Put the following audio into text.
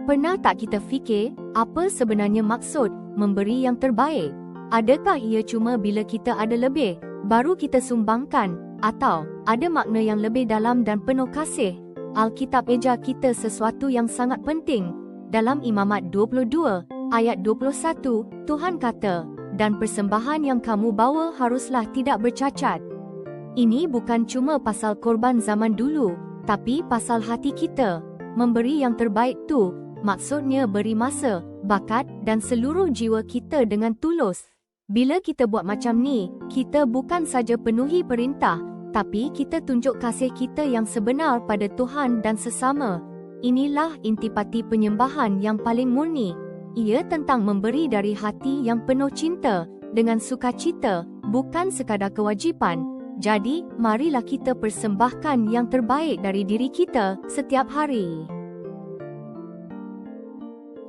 Pernah tak kita fikir, apa sebenarnya maksud memberi yang terbaik? Adakah ia cuma bila kita ada lebih, baru kita sumbangkan? Atau ada makna yang lebih dalam dan penuh kasih? Alkitab ajar kita sesuatu yang sangat penting. Dalam Imamat 22, ayat 21, Tuhan kata, "Dan persembahan yang kamu bawa haruslah tidak bercacat." Ini bukan cuma pasal korban zaman dulu, tapi pasal hati kita. Memberi yang terbaik tu, maksudnya beri masa, bakat dan seluruh jiwa kita dengan tulus. Bila kita buat macam ni, kita bukan saja penuhi perintah, tapi kita tunjuk kasih kita yang sebenar pada Tuhan dan sesama. Inilah intipati penyembahan yang paling murni. Ia tentang memberi dari hati yang penuh cinta, dengan sukacita, bukan sekadar kewajipan. Jadi, marilah kita persembahkan yang terbaik dari diri kita setiap hari.